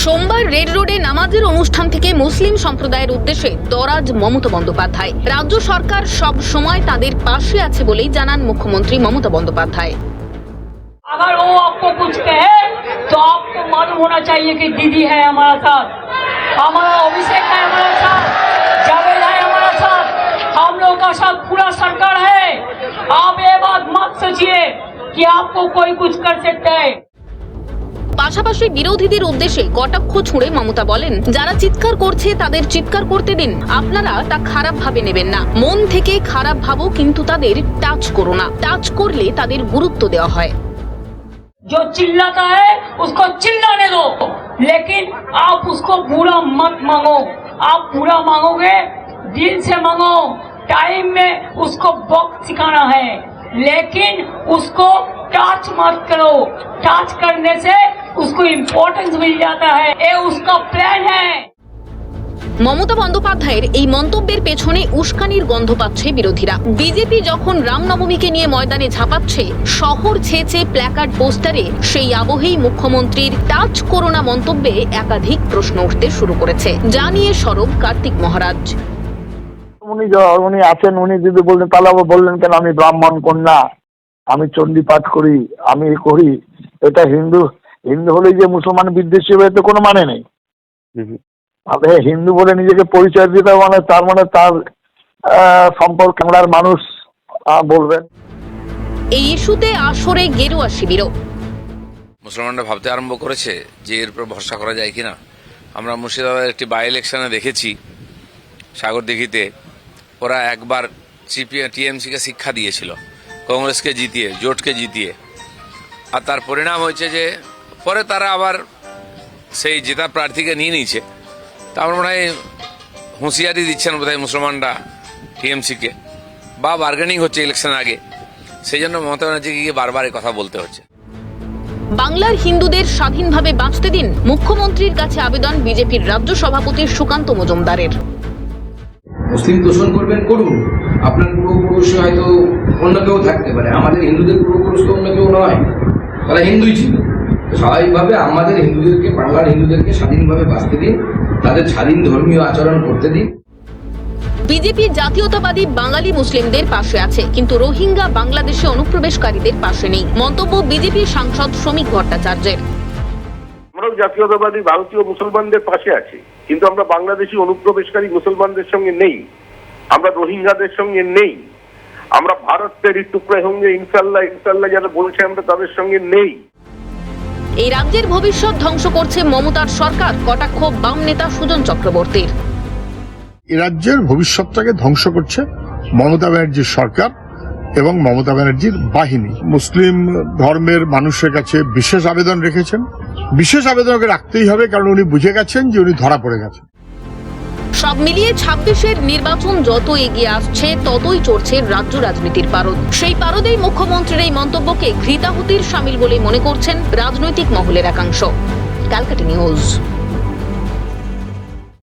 সোমবার রেড রোডে নামাজের অনুষ্ঠান থেকে মুসলিম সম্প্রদায়ের উদ্দেশ্যে দরাজ মমতা বন্দ্যোপাধ্যায়। রাজ্য সরকার সব সময় তাদের পাশে আছে বলেই জানান মুখ্যমন্ত্রী মমতা বন্দ্যোপাধ্যায়। अगर वो आपको कुछ कहे तो आपको मालूम होना चाहिए कि दीदी है हमारा साथ, हमारा अभिषेक है हमारा साथ, जावेद है हमारा साथ, हम लोग का साथ पूरा सरकार है। आप ये बात मत सोचिए कि आपको कोई कुछ कर सकता है। পাশাপাশি বিরোধীদের উদ্দেশ্যে কটাক্ষ ছুঁড়ে মমতা বলেন, যারা চিৎকার করছে তাদের চিৎকার করতে দিন, আপনারা তা খারাপ ভাবে নেবেন না। মন থেকে খারাপ ভাবো, কিন্তু তাদের টাচ করো না। টাচ করলে তাদের গুরুত্ব দেওয়া হয়। जो चिल्लाता है उसको चिल्लाने दो, लेकिन आप उसको बुरा मत मांगो। आप बुरा मांगोगे दिल से मांगो। टाइम में उसको वक्त सिखाना है, लेकिन उसको टच मत करो। टच करने से उसको इम्पोर्टेंस मिल जाता है। ये उसका प्लान है। মমতা বন্দ্যোপাধ্যায়ের এই মন্তব্যের পেছনে উস্কানির গন্ধ পাচ্ছে বিরোধীরা। বিজেপি যখন রামনবমীকে নিয়ে ময়দানে ঝাঁপাচ্ছে, শহর ছেয়েছে প্ল্যাকার্ড পোস্টারে, সেই আবহেই মুখ্যমন্ত্রীর টাচ করোনা মন্তব্যে একাধিক প্রশ্ন উঠতে শুরু করেছে, যা নিয়ে সরব কার্তিক মহারাজ। উনি আছেন, উনি যদি বললেন তাহলে আবার বললেন কেন আমি ব্রাহ্মণ কন্যা, আমি চণ্ডী পাঠ করি, আমি করি। এটা হিন্দু হলেই যে মুসলমান বিদ্বেষী হবে এতে কোনো মানে নেই। হিন্দু বলে নিজেকে পরিচয় দিতে মানে তার সম্পর্কে আমরা মানুষ বলবেন। এই ইস্যুতে আসরে গেরুয়া শিবিরও। মুসলমানরা ভাবতে আরম্ভ করেছে যে এর উপর ভরসা করা যায় কিনা। আমরা মুর্শিদাবাদের একটি বাই ইলেকশনে দেখেছি, সাগরদিঘিতে ওরা একবার টিএমসিকে শিক্ষা দিয়েছিল, কংগ্রেসকে জিতিয়ে, জোটকে জিতিয়ে, আর তার পরিণাম হয়েছে যে পরে তারা আবার সেই জেতা প্রার্থীকে নিয়ে নিয়েছে। তা আমার মনে হয় হুঁশিয়ারি দিচ্ছেন বোধহয় মুসলমানরা টিএমসিকে, বা বার্গেনিং হচ্ছে ইলেকশন আগে, সেই জন্য মমতা ব্যানার্জিকে গিয়ে বারবার এই কথা বলতে হচ্ছে। বাংলার হিন্দুদের স্বাধীনভাবে বাঁচতে দিন, মুখ্যমন্ত্রীর কাছে আবেদন বিজেপির রাজ্য সভাপতি সুকান্ত মজুমদারের। মুসলিম দোষণ করবেন, করুন। আপনার পূর্বপুরুষ হয়তো অন্য কেউ থাকতে পারে, আমাদের হিন্দুদের পূর্বপুরুষ তো অন্য কেউ নয়, তারা হিন্দুই ছিল। স্বাভাবিকভাবে আমাদের হিন্দুদেরকে, বাংলার হিন্দুদেরকে স্বাধীনভাবে বাঁচতে দিন, তাদের স্বাধীন ধর্মীয় আচরণ করতে দিন। বিজেপি জাতীয়তাবাদী বাঙালি মুসলিমদের পাশে আছে, কিন্তু রোহিঙ্গা বাংলাদেশে অনুপ্রবেশকারীদের পাশে নেই, মন্তব্য বিজেপি সাংসদ শ্রমিক ভট্টাচার্যের। আমরাও জাতীয়তাবাদী ভারতীয় মুসলমানদের পাশে আছি, কিন্তু আমরা বাংলাদেশি অনুপ্রবেশকারী মুসলমানদের সঙ্গে নেই, আমরা রোহিঙ্গাদের সঙ্গে নেই, আমরা ভারতের টুকরা সঙ্গে ইনশাল্লাহ যারা বলছে আমরা তাদের সঙ্গে নেই। এই রাজ্যের ভবিষ্যৎ ধ্বংস করছে মমতার সরকার, কটাক্ষ বাম নেতা সুজন চক্রবর্তীর। এ রাজ্যের ভবিষ্যৎটাকে ধ্বংস করছে মমতা ব্যানার্জির সরকার এবং মমতা ব্যানার্জির বাহিনী। মুসলিম ধর্মের মানুষের কাছে বিশেষ আবেদন রেখেছেন, বিশেষ আবেদনকে রাখতেই হবে, কারণ উনি বুঝে গেছেন যে উনি ধরা পড়ে গেছেন। সব মিলিয়ে 26-এর নির্বাচন যত এগিয়ে আসছে ততই চড়ছে রাজ্য রাজনীতির পারদ। সেই পারদেই মুখ্যমন্ত্রীর এই মন্তব্যকে ঘৃতাহুতির শামিল বলে মনে করছেন রাজনৈতিক মহলের একাংশ। ক্যালকাটা নিউজ।